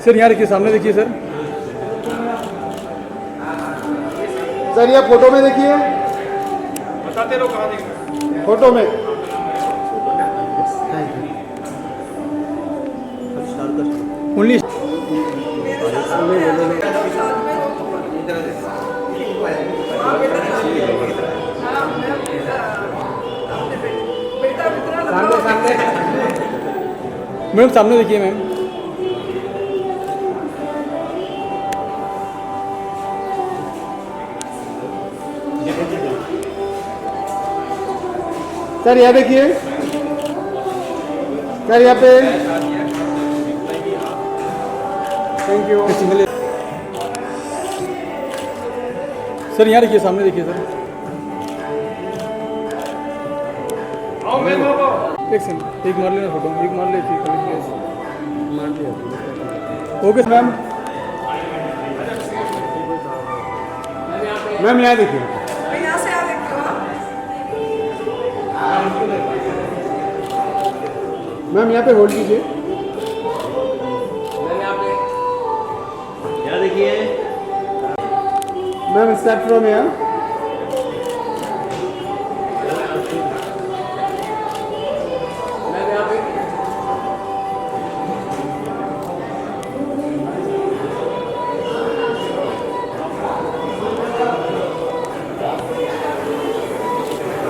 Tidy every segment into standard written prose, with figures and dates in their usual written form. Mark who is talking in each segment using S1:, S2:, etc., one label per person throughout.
S1: Sir यहाँ देखिए, सामने देखिए सर।
S2: सर ये फोटो में देखिए,
S1: बताते रहो कहाँ देखिए।
S2: फोटो में।
S1: ओनली मैम, सामने देखिए मैम।
S2: सर यहाँ देखिए, सर यहाँ पे। Thank you.
S1: सर यहाँ देखिए, सामने देखिए सर। एक सेकंड, एक मार लेना फोटो, एक मार लेती मार लिया। Okay ma'am.
S2: मैम यहाँ देखिए,
S3: यहाँ से आ देखते हो आप।
S2: मैम यहाँ पे होल्ड कीजिए।
S4: यहाँ देखिए,
S2: मैम स्टार्ट फ्रॉम यहाँ।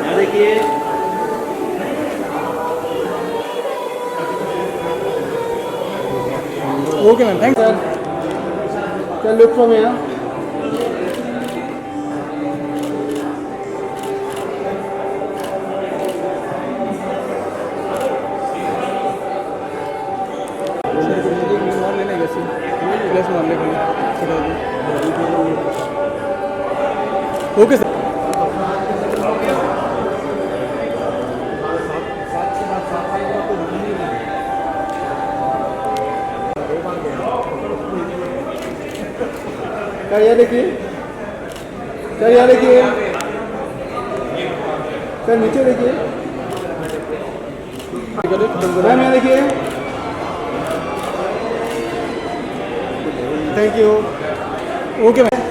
S4: यहाँ देखिए,
S1: okay ma'am, thanks sir.
S2: Sir look from यहाँ।
S1: मार लेना वैसे, गैस मार लेना। Okay sir.
S2: सर यहाँ देखिए, सर यहाँ देखिए, सर नीचे देखिए। मैम यहाँ देखिए। Thank you.
S1: Okay ma'am.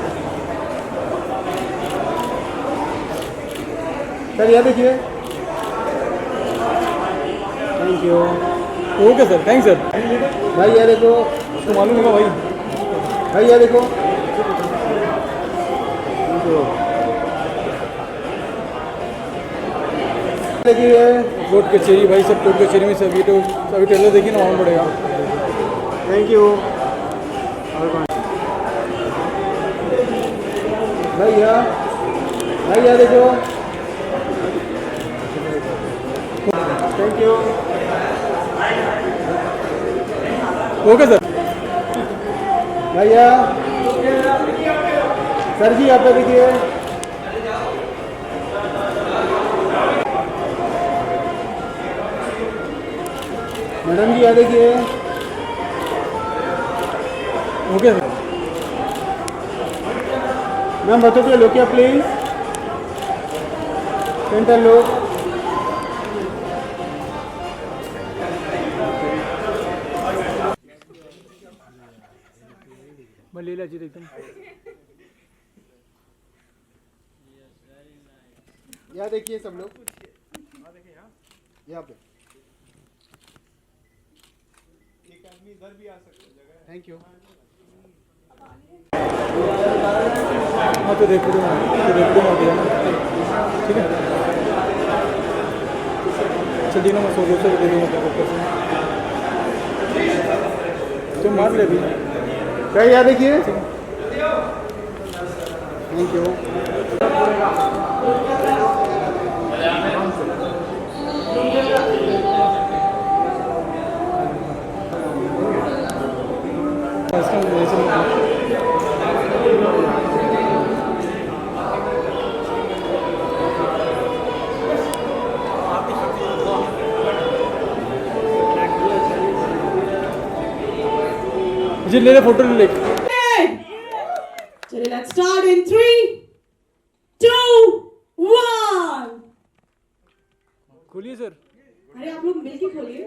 S2: Sir यहाँ देखिए। Thank you.
S1: Okay sir, thanks sir.
S2: भाई यहाँ देखो,
S1: तो मालूम होगा भाई।
S2: भाई यहाँ देखो। देखिए
S1: कोर्ट कचहरी भाई, सब कोर्ट कचहरी में सब ये तो अभी टेलर देखिए ना, मालूम पड़ेगा।
S2: Thank you. भैया, भैया देखो। Thank you.
S1: Okay sir.
S2: भैया, सर जी यहाँ पे देखिए। मैडम जी यहाँ देखिए।
S1: Okay sir.
S2: मैम बच्चों के लोग क्या प्लीज, सेंटर लोग।
S1: मैं ले लिया जी एकदम।
S2: यहाँ देखिए सब लोग, यहाँ पे। एक आदमी इधर भी आ सकता है जगह। Thank you.
S1: हाँ तो देख लो, आ गया ना, ठीक है। चलिए ना, मैं 100-200 दे दूँगा तो मार ले अभी।
S2: क्या यहाँ देखिए। Thank you.
S1: जी ले ले, फोटो ले ले।
S3: चलिए let's start in 3, 2, 1।
S1: खोलिए सर।
S3: अरे आप लोग मिलके खोलिए।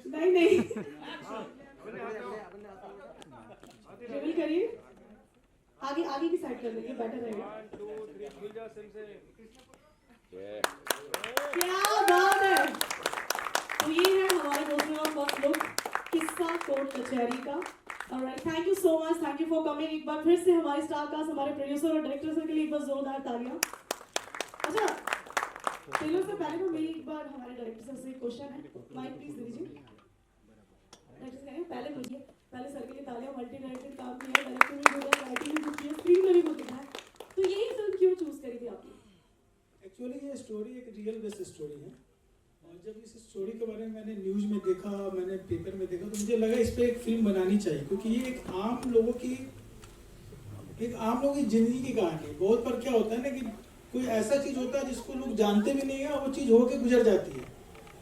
S3: नहीं नहीं रिवील करिए, आगे आगे की साइड कर देंगे, बेटर रहेगा।
S1: 1 2 3 खुल जा सिम से।
S3: क्या बात है। तो ये है हमारे दोस्तों का फर्स्ट लुक किस्सा कोर्ट कचहरी का। Alright, thank you so much, thank you for coming. एक बार फिर से हमारे स्टार कास्ट, हमारे प्रोड्यूसर और डायरेक्टर सर के लिए एक बार जोरदार तालियां। अच्छा, ट्रेलर से पहले तो मेरी एक बार हमारे डायरेक्टर सर से क्वेश्चन है, माइक प्लीज दे दीजिए। डायरेक्टर कहें पहले बोलिए, पहले सर के लिए तालियां। मल्टी डायरेक्टेड काम किया, डायरेक्टर भी बोला, राइटिंग भी की, स्क्रीन प्ले भी बहुत है। तो यही फिल्म क्यों चूज करी थी आपने?
S5: एक्चुअली ये स्टोरी एक रियल बेस्ड स्टोरी है, और जब इस स्टोरी के बारे में मैंने न्यूज़ में देखा, मैंने पेपर में देखा, तो मुझे लगा इस पर एक फिल्म बनानी चाहिए, क्योंकि ये एक आम लोगों की ज़िंदगी की कहानी है। बहुत बार क्या होता है ना कि कोई ऐसा चीज़ होता है जिसको लोग जानते भी नहीं है और वो चीज़ होके गुजर जाती है,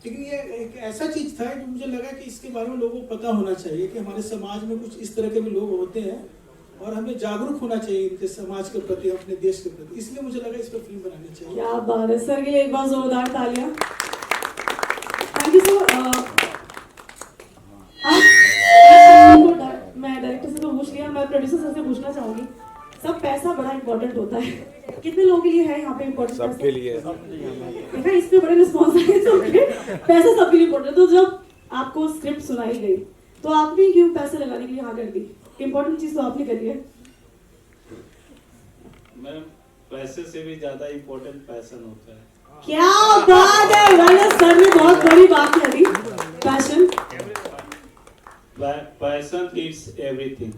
S5: लेकिन ये एक ऐसा चीज़ था जो मुझे लगा कि इसके बारे में लोगों को पता होना चाहिए कि हमारे समाज में कुछ इस तरह के भी लोग होते हैं और हमें जागरूक होना चाहिए इनके समाज के प्रति, अपने देश के प्रति। इसलिए मुझे लगा इस पर फिल्म बनानी चाहिए।
S3: क्या बात है, सर के लिए एक बार जोरदार तालियां। Thank you sir. मैं डायरेक्टर से तो पूछ लिया, मैं प्रोड्यूसर सर से पूछना चाहूंगी। सब पैसा बड़ा इंपॉर्टेंट होता है, कितने लोगों के लिए है यहाँ पे इम्पोर्टेंट? सबके लिए। देखा, इस पे बड़े रिस्पॉन्स आए सबके। पैसा सबके लिए इम्पोर्टेंट। तो जब आपको स्क्रिप्ट सुनाई गई तो आपने क्यों पैसे लगाने के लिए हाँ कर दी? इम्पोर्टेंट चीज तो आपने करी है।
S6: मैम, पैसे से भी ज्यादा इम्पोर्टेंट पैशन होता है।
S3: क्या बात है, वाला सर ने बहुत बड़ी बात कह दी। Passion,
S6: passion it's everything.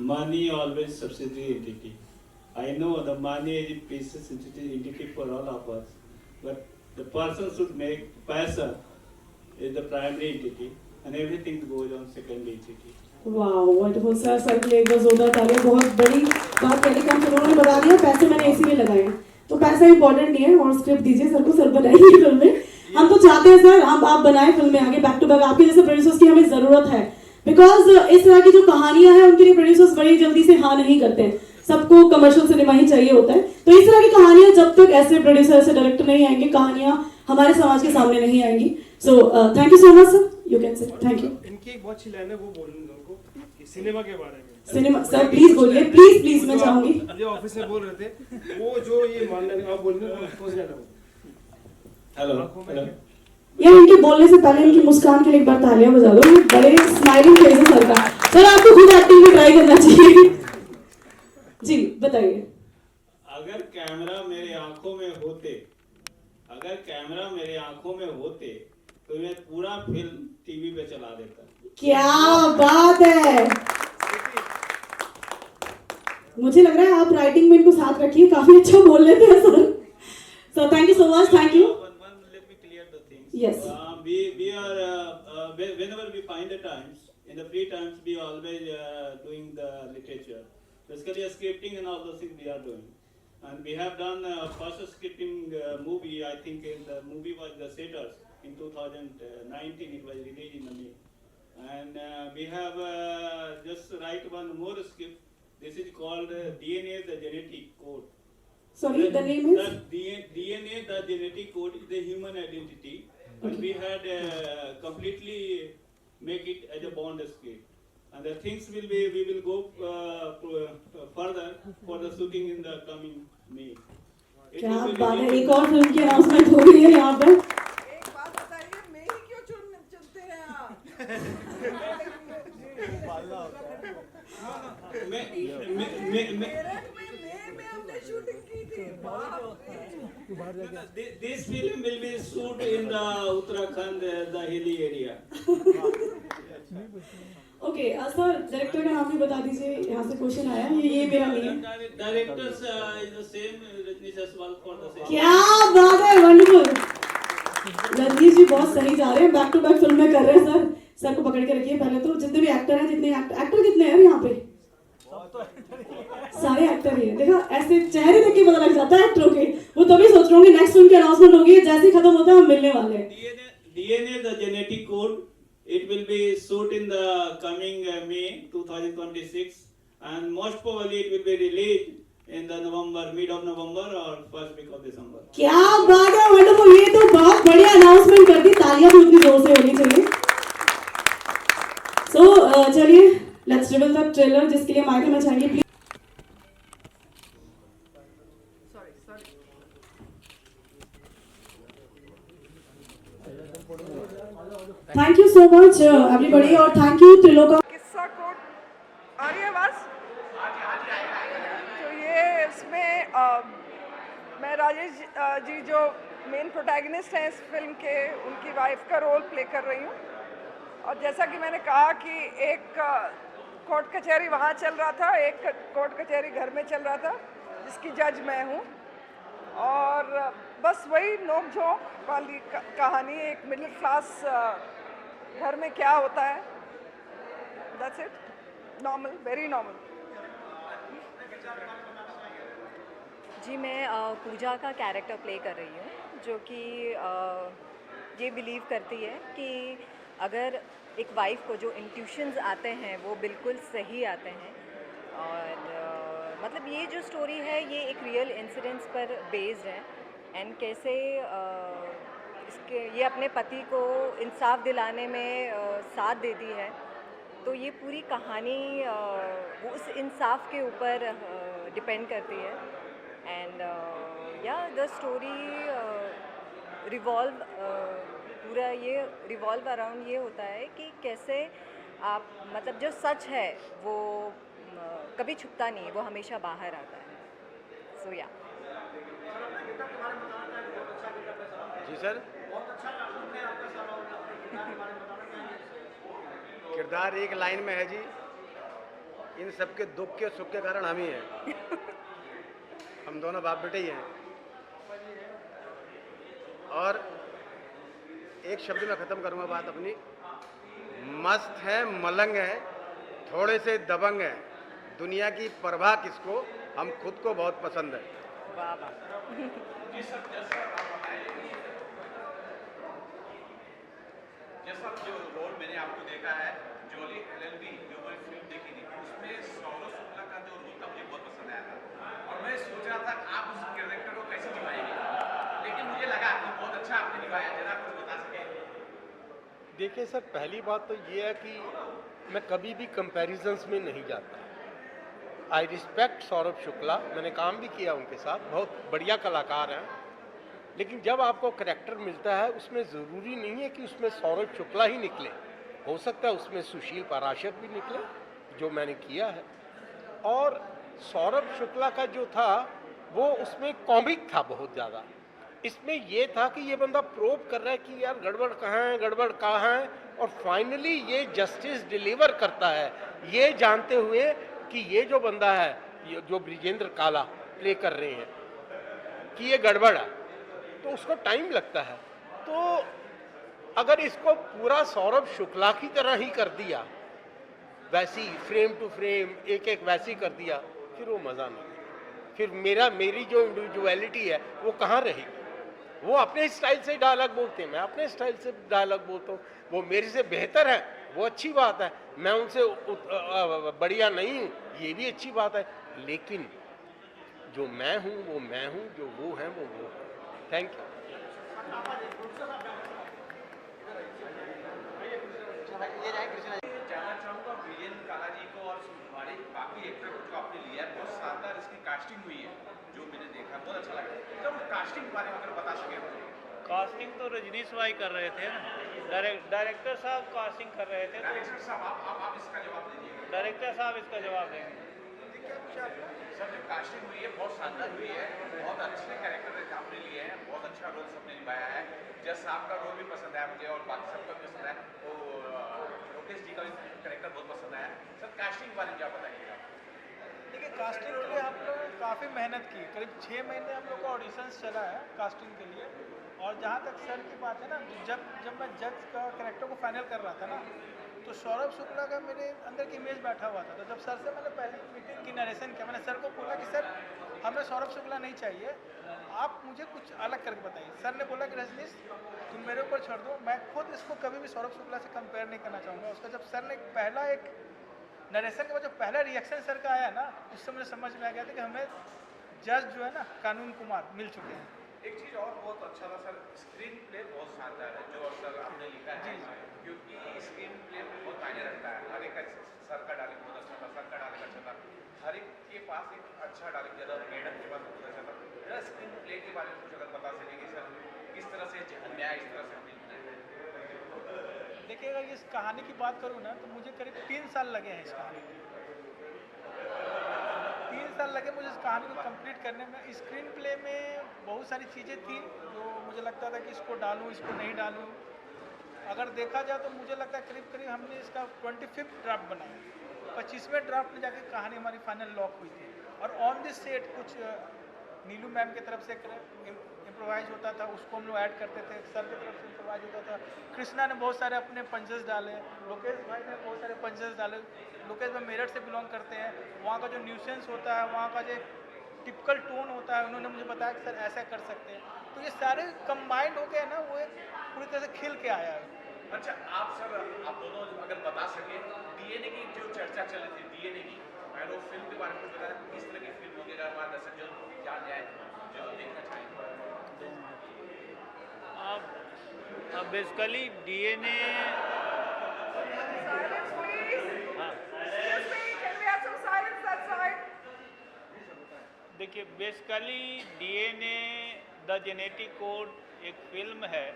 S6: Money always subsidiary entity. I know the money is a precious entity for all of us, but the person should make passion is the primary entity, and everything goes on secondary entity.
S3: वाह wonderful sir, sir के लिए एक बार जोरदार तालियां। बहुत बड़ी बात कहने का उन्होंने बता दिया, पैसे मैंने इसीलिए लगाए हैं। तो पैसा इंपॉर्टेंट नहीं है, और स्क्रिप्ट दीजिए सर को, सर बनाइए फिल्म में। हम तो चाहते हैं सर आप बनाए फिल्म में आगे बैक टू बैक। आपके जैसे प्रोड्यूसर्स की हमें जरूरत है, बिकॉज इस तरह की जो कहानियां हैं उनके लिए प्रोड्यूसर्स बड़ी जल्दी से हाँ नहीं करते हैं। सबको कमर्शियल सिनेमा ही चाहिए होता है। तो इस तरह की कहानियां जब तक ऐसे प्रोड्यूसर ऐसे डायरेक्टर नहीं आएंगे, कहानियां हमारे समाज के सामने नहीं आएंगी। So thank you so much sir, you can say thank you.
S1: इनकी एक बहुत अच्छी लाइन है, वो बोलूंगा उनको कि सिनेमा के बारे में।
S3: सिनेमा सर प्लीज बोलिए, प्लीज प्लीज, मैं चाहूंगी।
S1: जो ऑफिस में बोल रहे थे, वो जो ये मान लेंगे आप बोल रहे हो, सोच रहे हो।
S6: हेलो।
S3: यार इनके बोलने से पहले इनकी मुस्कान के लिए एक बार तालियां बजा दो। ये बड़े स्माइलिंग फेस है सर का। सर आपको खुद एक्टिंग में ट्राई करना चाहिए। जी बताइए।
S6: अगर कैमरा मेरे आंखों में होते तो मैं पूरा फिल्म टीवी पे चला देता।
S3: क्या बात है, मुझे लग रहा है आप राइटिंग में इनको साथ रखिए, काफी अच्छा बोल लेते हैं sir. So thank you so much, thank you.
S6: Let me clear the things.
S3: Yes.
S6: We are whenever we find the times, in the free times, we are always doing the literature. Basically, scripting and all those things we are doing. And we have done first scripting movie. I think the movie was The Satyrs in 2019. It was released in May. And we have just write one more script. This is called DNA, the genetic code.
S3: Sorry, the name is?
S6: DNA, the genetic code is the human identity. And we had completely make it as a bond script. And the things we will go further for the shooting in the coming May.
S3: क्या बात है, एक और film की announcement हो रही है यहाँ पर।
S7: एक बात बताइए, मैं ही क्यों चुनते हैं आप? मैं हमने शूटिंग की थी।
S6: This film will be shoot in the Uttarakhand, the hilly area.
S3: Okay sir, director का नाम भी बता दीजिए, यहाँ से क्वेश्चन आया है। ये मेरा नहीं है।
S6: Directors is the same, Rajnish Aswal for the same.
S3: क्या बात है, वंडरफुल। रजनीश जी बहुत सही जा रहे हैं, बैक टू बैक फिल्में कर रहे हैं सर। सर को पकड़ के रखिए पहले तो। जितने भी एक्टर हैं, एक्टर कितने हैं यहाँ पे? सारे एक्टर ही हैं। देखा, ऐसे चेहरे देख के पता लग जाता है एक्टरों के। वो तभी सोच रहे होंगे नेक्स्ट फिल्म की अनाउंसमेंट होगी, जैसे ही खत्म होता है हम मिलने वाले हैं।
S6: DNA, the genetic code, it will be shoot in the coming May 2026, and most probably it will be released in the mid of November or first week of December.
S3: क्या बात है, वंडरफुल। ये तो बहुत बढ़िया अनाउंसमेंट कर दी, तालियां भी उतनी जोर से होनी चाहिए। सो रिवील द ट्रेलर, जिसके लिए माइक में चाहेंगे please. Thank you so much everybody, और थैंक यू त्रिलोका।
S7: किस्सा कोट आ रही है आवाज? तो ये इसमें मैं राजेश जी जो मेन प्रोटैगनिस्ट हैं इस फिल्म के, उनकी वाइफ का रोल प्ले कर रही हूँ। और जैसा कि मैंने कहा कि एक कोर्ट कचहरी वहाँ चल रहा था, एक कोर्ट कचहरी घर में चल रहा था, जिसकी जज मैं हूँ। और बस वही नोक झोंक वाली कहानी, एक मिडिल क्लास घर में क्या होता है, that's it, normal, very normal.
S8: जी, मैं पूजा का कैरेक्टर प्ले कर रही हूँ, जो कि ये बिलीव करती है कि अगर एक वाइफ को जो इंट्यूशंस आते हैं वो बिल्कुल सही आते हैं। और मतलब ये जो स्टोरी है ये एक रियल इंसिडेंट्स पर बेस्ड है, एंड कैसे ये अपने पति को इंसाफ दिलाने में साथ देती है। तो ये पूरी कहानी वो उस इंसाफ के ऊपर डिपेंड करती है। एंड या द स्टोरी पूरा ये रिवॉल्व अराउंड ये होता है कि कैसे आप मतलब जो सच है वो कभी छुपता नहीं, वो हमेशा बाहर आता है। सो या
S2: जी सर, किरदार एक लाइन में है जी, इन सबके दुख के सुख के कारण हम ही हैं। हम दोनों बाप बेटे ही हैं। और एक शब्द में ख़त्म करूँगा बात अपनी, मस्त है, मलंग है, थोड़े से दबंग है, दुनिया की परवाह किसको, हम खुद को बहुत पसंद है।
S9: जैसा जो रोल मैंने आपको देखा है, जॉली एलएलबी जो मैं फिल्म देखी थी, उसमें सौरभ शुक्ला का जो रोल था मुझे बहुत पसंद आया था। और मैं सोच रहा था आप उस कैरेक्टर को कैसे निभाएंगे, लेकिन मुझे लगा कि बहुत अच्छा आपने निभाया। जरा कुछ बता सके।
S10: देखिए सर, पहली बात तो ये है कि मैं कभी भी कंपैरिजन्स में नहीं जाता। आई रिस्पेक्ट सौरभ शुक्ला, मैंने काम भी किया उनके साथ, बहुत बढ़िया कलाकार हैं। लेकिन जब आपको करैक्टर मिलता है उसमें ज़रूरी नहीं है कि उसमें सौरभ शुक्ला ही निकले, हो सकता है उसमें सुशील पराशर भी निकले, जो मैंने किया है। और सौरभ शुक्ला का जो था वो उसमें कॉमिक था बहुत ज़्यादा। इसमें ये था कि ये बंदा प्रोब कर रहा है कि यार गड़बड़ कहाँ है, गड़बड़ कहाँ है, और फाइनली ये जस्टिस डिलीवर करता है, ये जानते हुए कि ये जो बंदा है, ये जो ब्रिजेंद्र काला प्ले कर रहे हैं, कि ये गड़बड़ है, तो उसको टाइम लगता है। तो अगर इसको पूरा सौरभ शुक्ला की तरह ही कर दिया, वैसी फ्रेम टू फ्रेम एक एक वैसी कर दिया, फिर वो मज़ा नहीं। फिर मेरी जो इंडिविजुअलिटी है वो कहाँ रहेगी। वो अपने स्टाइल से डायलॉग बोलते हैं, मैं अपने स्टाइल से डायलॉग बोलता हूँ। वो मेरे से बेहतर है, वो अच्छी बात है, मैं उनसे बढ़िया नहीं हूँ, ये भी अच्छी बात है। लेकिन जो मैं हूँ वो मैं हूँ, जो वो है वो है। Thank you.
S9: जानना चाहूँगा ब्रिजेंद्र काला जी को और हमारे बाकी एक्टर को जो आपने लिया है, बहुत शानदार इसकी कास्टिंग हुई है, जो मैंने देखा बहुत अच्छा लगा। तो कास्टिंग के बारे में अगर बता सकें।
S6: कास्टिंग तो रजनीश भाई कर रहे थे ना, डायरेक्टर साहब कास्टिंग कर रहे थे।
S9: डायरेक्टर साहब आप इसका जवाब दीजिए।
S6: डायरेक्टर साहब इसका जवाब देंगे।
S9: सर, जो कास्टिंग हुई है बहुत शानदार हुई है, बहुत अच्छे कैरेक्टर आपने लिए हैं, बहुत अच्छा रोल सबने निभाया है। जस साहब का रोल भी पसंद आया मुझे और बाकी सबका भी पसंद आया, तो लोकेश जी का भी कैरेक्टर बहुत पसंद आया। सर, कास्टिंग के बारे में क्या बताइएगा।
S5: देखिए, कास्टिंग के लिए हम लोग काफ़ी मेहनत की, करीब 6 महीने हम लोग का ऑडिशंस चला है कास्टिंग के लिए। और जहाँ तक सर की बात है ना, जब मैं जज का कैरेक्टर को फाइनल कर रहा था ना, तो सौरभ शुक्ला का मेरे अंदर की इमेज बैठा हुआ था। तो जब सर से मैंने पहली मीटिंग की, नरेशन किया, मैंने सर को बोला कि सर हमें सौरभ शुक्ला नहीं चाहिए, आप मुझे कुछ अलग करके बताइए। सर ने बोला कि रजनीश तुम मेरे ऊपर छोड़ दो, मैं खुद इसको कभी भी सौरभ शुक्ला से कंपेयर नहीं करना चाहूँगा। उसका जब सर ने पहला एक नरेशन के बाद जो पहला रिएक्शन सर का आया ना, उससे मुझे समझ में आ गया था कि हमें जज जो है ना कानून कुमार मिल चुके हैं।
S9: एक चीज़ और बहुत अच्छा था सर, स्क्रीन प्ले बहुत शानदार है जो सर आपने लिखा है, क्योंकि स्क्रीन प्ले बहुत मायने रखता है। हर एक सर का डायलॉग बहुत अच्छा था, सर का डायलॉग अच्छा था, हर एक के पास एक अच्छा डायलॉग दिया था, मैडम के पास बहुत अच्छा था। जरा स्क्रीन प्ले के बारे में कुछ अगर बता सकें कि सर किस तरह से न्याय इस तरह से हमने बनाया।
S5: देखिए, अगर इस कहानी की बात करूँ ना, तो मुझे करीब 3 साल लगे हैं इस कहानी में। 3 साल लगे मुझे इस कहानी को कंप्लीट करने में। स्क्रीन प्ले में बहुत सारी चीज़ें थी जो मुझे लगता था कि इसको डालूं, इसको नहीं डालूं। अगर देखा जाए तो मुझे लगता है करीब करीब हमने इसका 25th ड्राफ्ट बनाया, 25वें ड्राफ्ट में जाके कहानी हमारी फाइनल लॉक हुई थी। और ऑन दिस सेट कुछ नीलू मैम की तरफ से इम्प्रोवाइज होता था, उसको हम लोग ऐड करते थे। सर की तरफ से इम्प्रोवाइज होता था। कृष्णा ने बहुत सारे अपने पंचेस डाले, लोकेश भाई ने बहुत सारे पंचेस डाले। लोकेश भाई मेरठ से बिलोंग करते हैं, वहाँ का जो न्यूसेंस होता है, वहाँ का जो टिपिकल टोन होता है, उन्होंने मुझे बताया कि सर ऐसा कर सकते हैं। तो ये सारे कंबाइंड हो गए ना, वो एक पूरी तरह से खिल के आया है।
S9: अच्छा, आप सर आप दोनों अगर बता सके डीएनए की जो चर्चा चल रही थी, डीएनए की और वो फिल्म के बारे में कुछ बताया, किस तरह की फिल्म होगी, अगर हमारे दर्शक जो क्या न्याय जो देखना चाहेंगे।
S6: अब basically DNA,
S7: Silence, please. Excuse me, can we have some silence that side?
S6: देखिए basically DNA the genetic code एक फिल्म है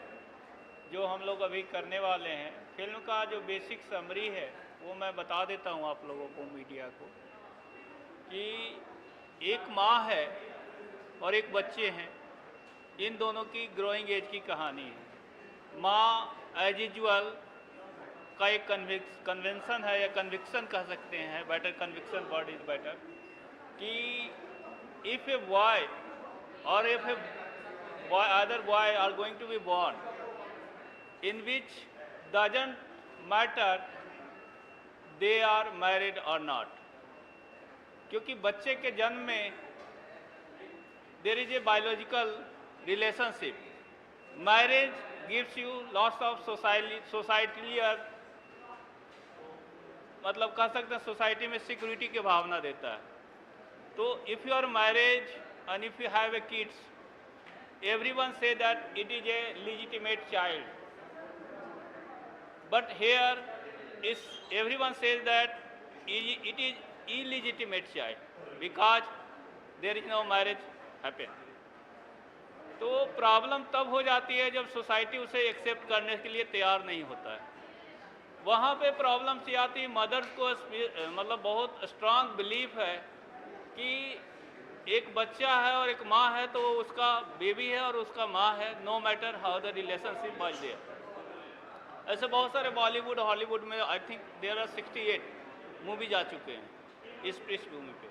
S6: जो हम लोग अभी करने वाले हैं। फिल्म का जो बेसिक समरी है वो मैं बता देता हूँ आप लोगों को, मीडिया को, कि एक माँ है और एक बच्चे हैं। इन दोनों की ग्रोइंग एज की कहानी है। माँ एज यूजुअल का एक कन्वेंशन है या कन्विक्शन कह सकते हैं, better conviction word is better, कि इफ ए बॉय और if A boy, other boy are going to be born, in which doesn't matter they are married or not, क्योंकि बच्चे के जन्म में there is a biological relationship. Marriage gives you lots of societal, मतलब कह सकते हैं सोसाइटी में सिक्योरिटी की भावना देता है। तो if you are marriage and if you have a kids, everyone say that it is a legitimate child, but here is everyone says that it is illegitimate child because there is no marriage happen. तो problem तब हो जाती है जब society उसे accept करने के लिए तैयार नहीं होता है। वहाँ पे प्रॉब्लम सी आती है। मदर्स को मतलब बहुत स्ट्रांग बिलीफ है कि एक बच्चा है और एक माँ है, तो उसका बेबी है और उसका माँ है, no matter how the relationship was there. ऐसे बहुत सारे बॉलीवुड हॉलीवुड में I think there are 68 movies आ चुके हैं इस पृष्ठभूमि पे।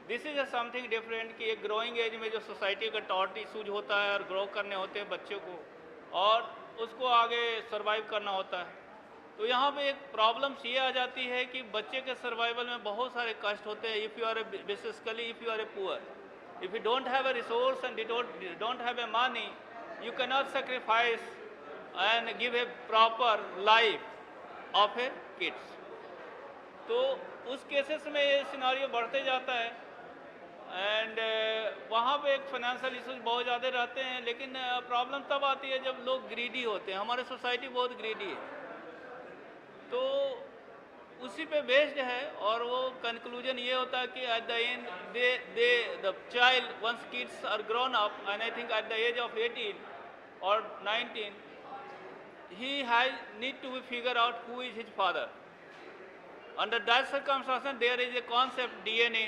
S6: दिस इज समथिंग डिफरेंट कि एक ग्रोइंग एज में जो सोसाइटी का टॉट इशूज होता है और ग्रो करने होते हैं बच्चों को, और उसको आगे सर्वाइव करना होता है। तो यहाँ पे एक प्रॉब्लम्स ये आ जाती है कि बच्चे के सर्वाइवल में बहुत सारे कष्ट होते हैं। If you are basically if you are a poor, if you don't have a resource and don't have a money, you can not sacrifice and give a proper life of a kids. तो उस cases में ये scenario बढ़ते जाता है and वहाँ पे एक फाइनेंशियल इशूज बहुत ज़्यादा रहते हैं। लेकिन प्रॉब्लम तब आती है जब लोग ग्रीडी होते हैं। हमारे सोसाइटी बहुत ग्रीडी है, तो उसी पे बेस्ड है। और वो कंक्लूजन ये होता है कि at the end the child once kids are grown up and I think at the age of 18 or 19 he has need to be figure out who is his father. Under that circumstances there is a concept DNA.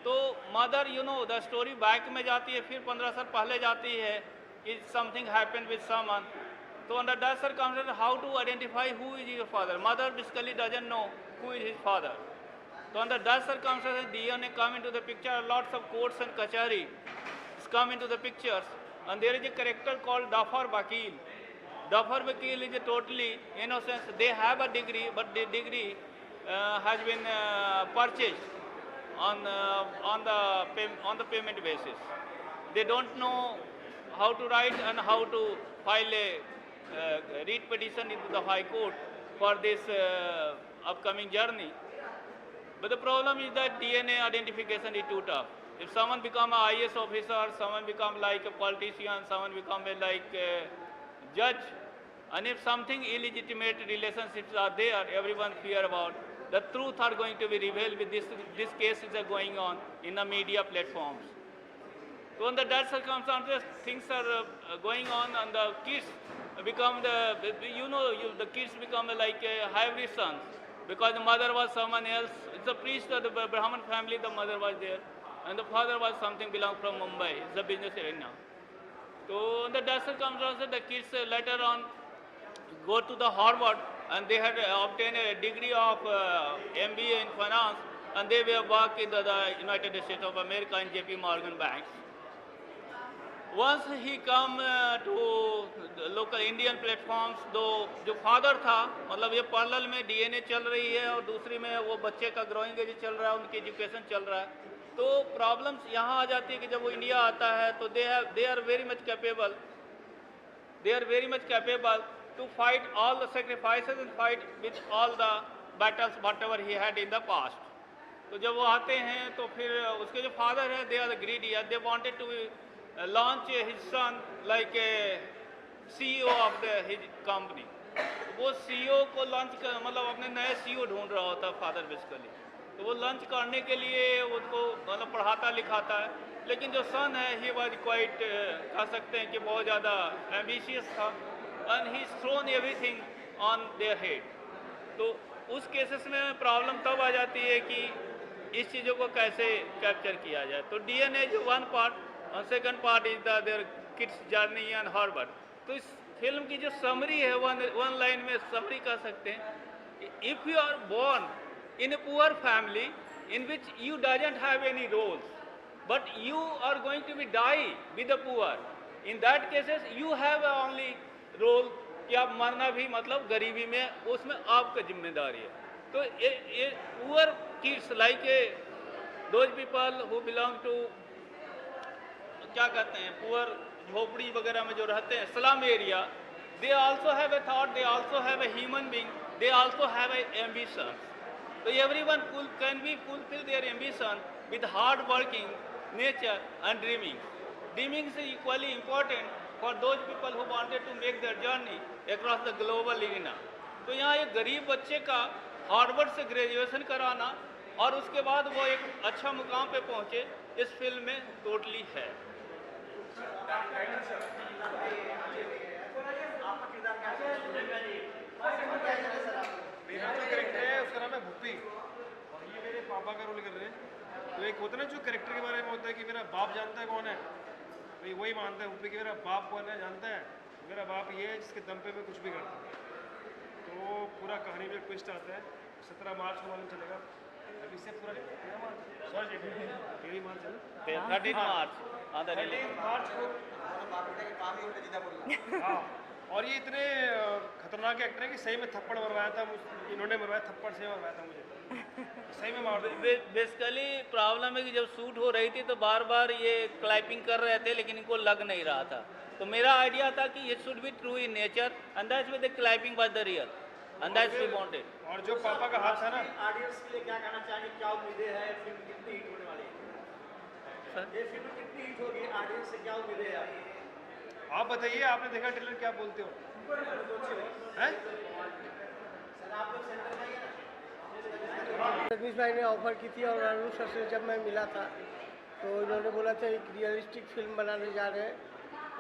S6: तो mother you know the story back में जाती है, फिर 15 साल पहले जाती है कि समथिंग हैपन विद समवन। तो under that circumstance how to identify who is your father. Mother basically doesn't know who is his father. तो under that circumstance DNA come into the picture. Lots of courts and kachari come into the pictures, and there is a character called Dafar Vakil. Dafar Vakil is a totally innocent. They have a degree, but the degree has been purchased on the payment basis. They don't know how to write and how to file a writ petition into the High Court for this upcoming journey. But the problem is that DNA identification is too tough. If someone become a IAS officer, someone become like a politician, someone become like a judge, and if something illegitimate relationships are there, everyone fear about, the truth are going to be revealed with this cases are going on in the media platforms. So under that circumstances, things are going on, and the kids become the kids become like a hybrid sons, because the mother was someone else. It's a priest of the Brahman family, the mother was there, and the father was something belong from Mumbai. It's a business arena. So under that circumstances, the kids later on go to the Harvard, and they had obtained a degree of MBA in finance, and they were work in the United States of America in JP Morgan banks. Once he come to the local Indian platforms, तो जो father था, मतलब ये parallel में DNA चल रही है और दूसरी में वो बच्चे का ग्रोइंग एज चल रहा है, उनकी एजुकेशन चल रहा है, तो प्रॉब्लम्स यहाँ आ जाती है कि जब वो इंडिया आता है तो they are very much capable to fight all the sacrifices and fight with all the battles whatever he had in the past. तो जब वो आते हैं तो फिर उसके जो फादर है, they are greedy, they wanted to launch his son like a CEO of his company. वो CEO को लॉन्च कर, मतलब अपने नए CEO ढूंढ रहा होता है फादर बेसिकली, तो वो लॉन्च करने के लिए उसको मतलब पढ़ाता लिखाता है, लेकिन जो सन है ही वाज क्वाइट कह सकते हैं कि बहुत ज़्यादा एम्बिशियस था, and he thrown everything on their head. तो उस केसेस में प्रॉब्लम तब आ जाती है कि इस चीज़ों को कैसे कैप्चर किया जाए. तो DNA जो वन पार्ट और second part is their kids journey and Harvard. तो इस फिल्म की जो समरी है, वन लाइन में समरी कह सकते हैं, if you are born in a poor family in which you doesn't have any roles but you are going to be die with the poor, in that cases you have only role कि आप मरना भी मतलब गरीबी में, उसमें आपका जिम्मेदारी है. तो ये poor kids like a those people who belong to क्या कहते हैं पुअर झोपड़ी वगैरह में जो रहते हैं, slum area, they also have a thought, they also have a human being, they also have a ambition. तो everyone can be fulfil their ambition with hard working nature and dreaming. Dreaming is equally important for those people who wanted to make their journey across the global arena. तो यहाँ एक गरीब बच्चे का Harvard से graduation कराना और उसके बाद वो एक अच्छा मुकाम पे पहुँचे, इस फिल्म में टोटली है.
S11: मेरा जो कैरेक्टर है उसका नाम है भूपी, और ये मेरे पापा का रोल कर रहे हैं. तो एक होता है ना जो कैरेक्टर के बारे में होता है कि मेरा बाप जानता है कौन है, भाई वही मानता है भूपी कि मेरा बाप कौन है, जानता है मेरा बाप ये है जिसके दम पे मैं कुछ भी करता हूँ. तो पूरा कहानी में ट्विस्ट आता है. 17 मार्च को मालूम चलेगा. अभी से पूरा 13 मार्च है,
S6: 13 मार्च
S11: को. हाँ, और ये इतने खतरनाक एक्टर है कि सही में थप्पड़ मरवाया था, इन्होंने मरवाया, थप्पड़ से मरवाया था मुझे, सही में मार.
S6: बेसिकली प्रॉब्लम है कि जब शूट हो रही थी तो बार बार ये क्लैपिंग कर रहे थे, लेकिन इनको लग नहीं रहा था. तो मेरा आइडिया था कि ये should be true in nature, and that's why the clapping was the real, and that's we wanted.
S11: और जो पापा का हाथ था ना,
S4: ऑडियंस के लिए क्या कहना चाहिए, क्या उम्मीदें हैं, फिल्म कितनी हिट होने वाली है, ये फिल्म कितनी हिट होगी, ऑडियंस से क्या उम्मीदें हैं आपकी?
S11: आप बताइए, आपने देखा ट्रेलर, क्या बोलते हो? हैं?
S12: रजनीश भाई ने ऑफर की थी और अरुण सर से जब मैं मिला था तो इन्होंने बोला था एक रियलिस्टिक फिल्म बनाने जा रहे हैं,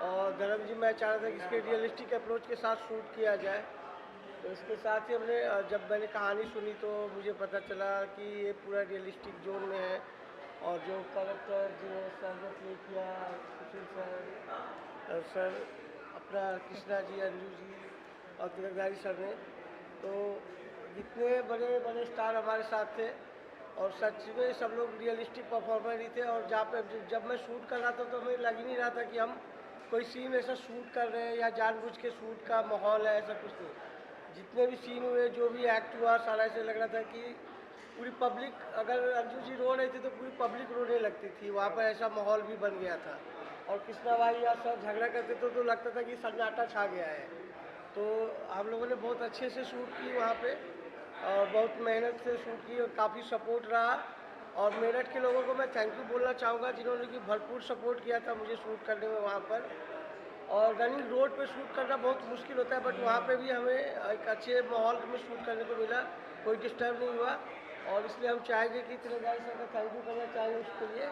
S12: और धर्म जी मैं चाह रहा था कि इसके रियलिस्टिक अप्रोच के साथ शूट किया जाए. तो इसके साथ ही हमने जब मैंने कहानी सुनी तो मुझे पता चला कि ये पूरा रियलिस्टिक जोन में है, और जो कैरेक्टर जो सर ने प्ले किया, सुशील सर अपना कृष्णा जी, अंजू जी और तिलकधारी सर ने, तो जितने बड़े बड़े स्टार हमारे साथ थे, और सच में सब लोग रियलिस्टिक परफॉर्मर ही थे. और जहाँ पे जब मैं शूट कर रहा था तो हमें लग ही नहीं रहा था कि हम कोई सीन ऐसा शूट कर रहे हैं या जानबूझ के शूट का माहौल है, ऐसा कुछ नहीं. जितने भी सीन हुए, जो भी एक्ट हुआ, सारा ऐसे लग रहा था कि पूरी पब्लिक, अगर अंजू जी रो रही थी तो पूरी पब्लिक रोने लगती थी. वहाँ पर ऐसा माहौल भी बन गया था. और कृष्णा भाई या सर झगड़ा करते तो लगता था कि सन्नाटा छा गया है. तो हम लोगों ने बहुत अच्छे से शूट की वहाँ पे, और बहुत मेहनत से शूट की, और काफ़ी सपोर्ट रहा. और मेरठ के लोगों को मैं थैंक यू बोलना चाहूँगा जिन्होंने कि भरपूर सपोर्ट किया था मुझे शूट करने में वहाँ पर। और रनिंग रोड पे शूट करना बहुत मुश्किल होता है, बट वहाँ पे भी हमें एक अच्छे माहौल में शूट करने को मिला, कोई डिस्टर्ब नहीं हुआ। और इसलिए हम चाहेंगे कि त्रिनारायण सर का थैंक यू करना चाहेंगे उसके लिए,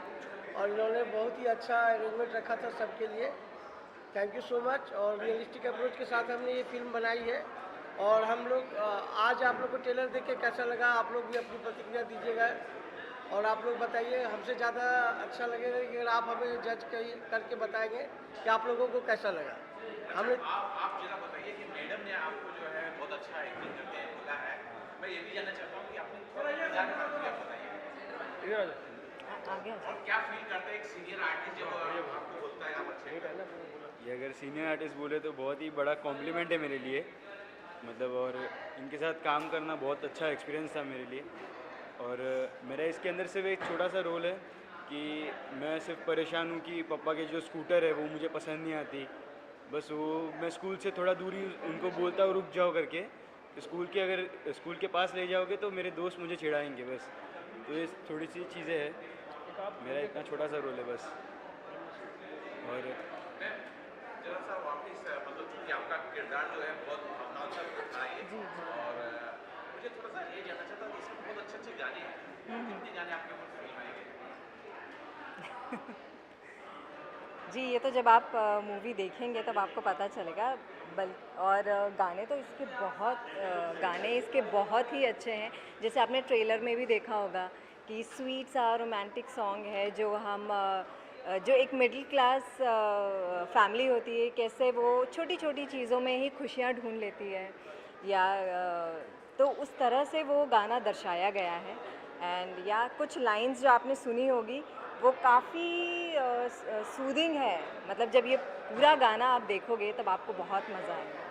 S12: और इन्होंने बहुत ही अच्छा अरेंजमेंट रखा था सबके लिए। Thank you so much. और रियलिस्टिक अप्रोच के साथ हमने ये फिल्म बनाई है, और हम लोग आज आप लोग को ट्रेलर देख के कैसा लगा, आप लोग भी अपनी प्रतिक्रिया दीजिएगा, और आप लोग बताइए। हमसे ज़्यादा अच्छा लगेगा कि अगर आप हमें जज करके बताएंगे कि आप लोगों को कैसा लगा। हमें
S9: आप जरा बताइए कि मैडम ने आपको जो है बहुत अच्छा एक्टिंग करके बोला है। मैं ये भी जानना चाहता हूँ कि आपने बताइए और क्या फील करते हैं एक सीनियर आर्टिस्ट जब आपको बोलता है आप अच्छे।
S1: ये अगर सीनियर आर्टिस्ट बोले तो बहुत ही बड़ा कॉम्प्लीमेंट है मेरे लिए, मतलब। और इनके साथ काम करना बहुत अच्छा एक्सपीरियंस था मेरे लिए। और मेरा इसके अंदर सिर्फ एक छोटा सा रोल है कि मैं सिर्फ परेशान हूँ कि पापा के जो स्कूटर है वो मुझे पसंद नहीं आती। बस वो मैं स्कूल से थोड़ा दूरी उनको बोलता हूँ रुक जाओ करके, अगर स्कूल के पास ले जाओगे तो मेरे दोस्त मुझे चिढ़ाएंगे बस। तो ये थोड़ी सी चीज़ें हैं, मेरा इतना छोटा सा रोल है बस। और
S9: जरा सा वापिस मतलब चूँकि आपका किरदार जो है बहुत भावनात्मक था ये, और मुझे थोड़ा सा ये जानना चाहता हूँ इसमें बहुत अच्छे अच्छे गाने हैं, कितने गाने आपके ऊपर फिल्म आएंगे?
S8: जी, ये तो जब आप मूवी देखेंगे तब आपको पता चलेगा। और गाने तो इसके बहुत ही अच्छे हैं। जैसे आपने ट्रेलर में भी देखा होगा कि स्वीट सा रोमांटिक सॉन्ग है जो एक मिडिल क्लास फैमिली होती है, कैसे वो छोटी छोटी चीज़ों में ही खुशियाँ ढूंढ लेती है, या तो उस तरह से वो गाना दर्शाया गया है। एंड या कुछ लाइंस जो आपने सुनी होगी वो काफ़ी सूदिंग है, मतलब जब ये पूरा गाना आप देखोगे तब आपको बहुत मज़ा आएगा।